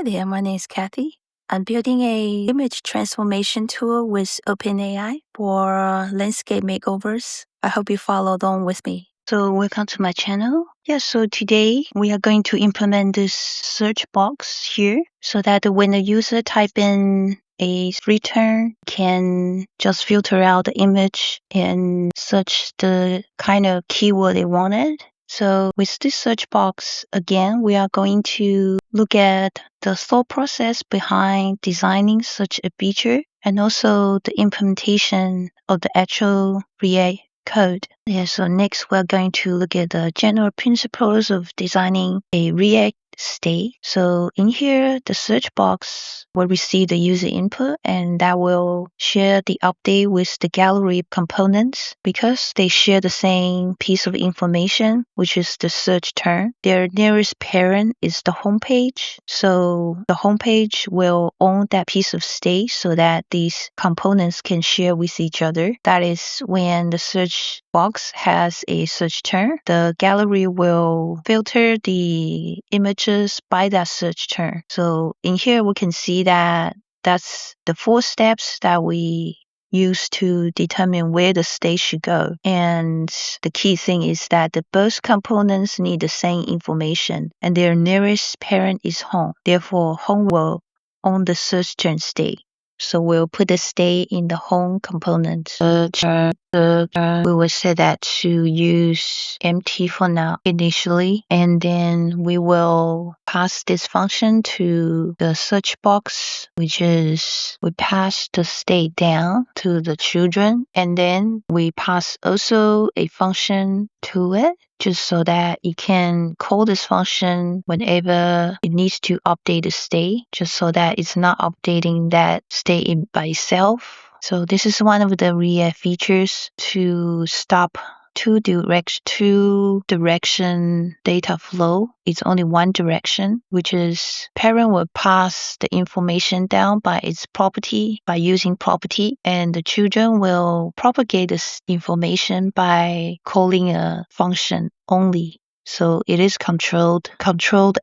there, my name is Kathy. I'm building a image transformation tool with OpenAI for landscape makeovers. I hope you follow along with me. So welcome to my channel. So today we are going to implement this search box here so that when the user type in a free term can just filter out the image and search the kind of keyword they wanted. So with this search box, again, we are going to look at the thought process behind designing such a feature and also the implementation of the actual React code. So next we're going to look at the general principles of designing a React state. So in here, the search box will receive the user input and that will share the update with the gallery components because they share the same piece of information, which is the search term. Their nearest parent is the homepage. So the homepage will own that piece of state so that these components can share with each other. That is when the search box has a search term, the gallery will filter the images by that search term. So in here we can see that that's the 4 steps that we use to determine where the state should go. And the key thing is that the both components need the same information and their nearest parent is home. Therefore, home will own the search term state. So we'll put the state in the home component. We will set that to use empty for now initially, and then we will pass this function to the search box, which is we pass the state down to the children, and then we pass also a function to it just so that it can call this function whenever it needs to update the state, just so that it's not updating that state by itself. So this is one of the React features to stop two direction data flow. It's only one direction, which is parent will pass the information down by its property, by using property, and the children will propagate this information by calling a function only. So it is controlled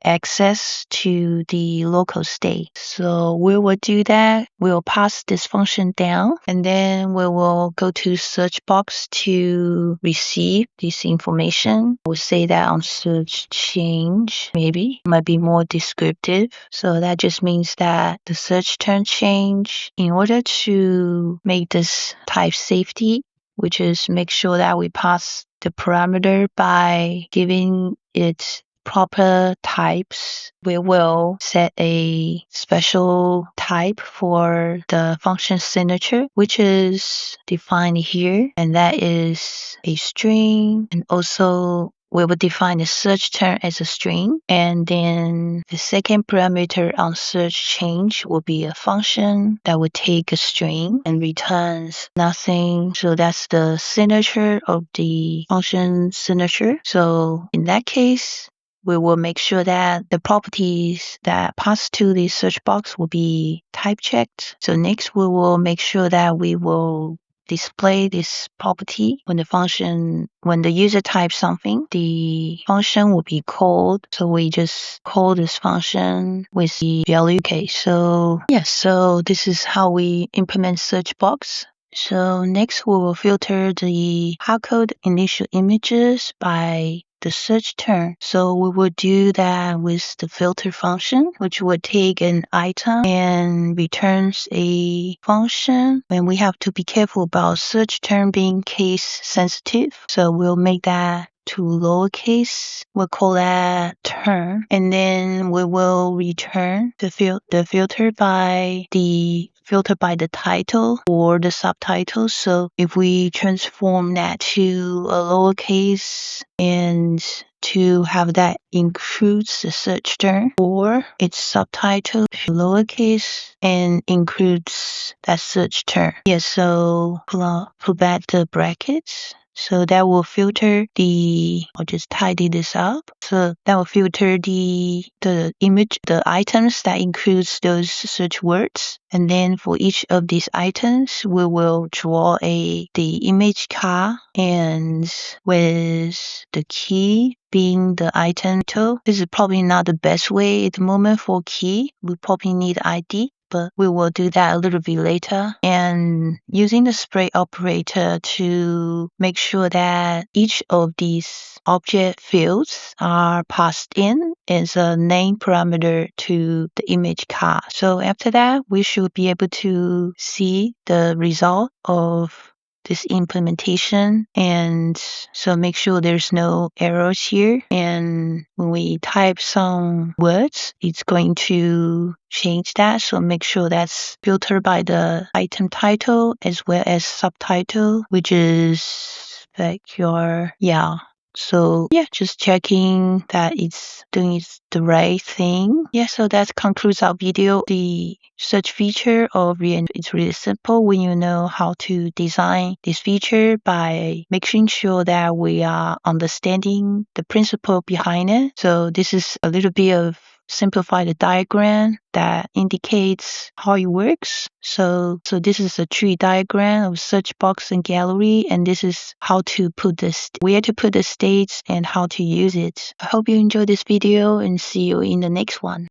access to the local state. So we will do that. We'll pass this function down and then we will go to search box to receive this information. We'll say that on search change, maybe might be more descriptive. So that just means that the search term change in order to make this type safety, which is make sure that we pass the parameter by giving it proper types. We will set a special type for the function signature, which is defined here, and that is a string, and also we will define the search term as a string, and then the second parameter on search change will be a function that will take a string and returns nothing. So that's the signature of the function signature. So in that case, we will make sure that the properties that pass to the search box will be type checked. So next we will make sure that we will display this property when the user types something, the function will be called. So we just call this function with the value case. So this is how we implement search box. So next we will filter the hardcode initial images by the search term. So we will do that with the filter function, which will take an item and returns a function. And we have to be careful about search term being case sensitive. So we'll make that to lowercase. We'll call that term. And then we will return the filter by the title or the subtitle. So if we transform that to a lowercase and to have that includes the search term, or its subtitle to lowercase and includes that search term. So put back the brackets. So that will filter I'll just tidy this up. So that will filter the image, the items that includes those search words. And then for each of these items, we will draw the image car, and with the key being the item title. This is probably not the best way at the moment for key. We probably need ID, but we will do that a little bit later. And using the spray operator to make sure that each of these object fields are passed in as a name parameter to the image car. So after that, we should be able to see the result of this implementation, and so make sure there's no errors here. And when we type some words, it's going to change that. So make sure that's filtered by the item title as well as subtitle, which is like so just checking that it's doing the right thing. So that concludes our video. The search feature of React is really simple when you know how to design this feature by making sure that we are understanding the principle behind it. So this is a little bit of simplify the diagram that indicates how it works. So this is a tree diagram of search box and gallery, and this is how to put where to put the states and how to use it. I hope you enjoyed this video and see you in the next one.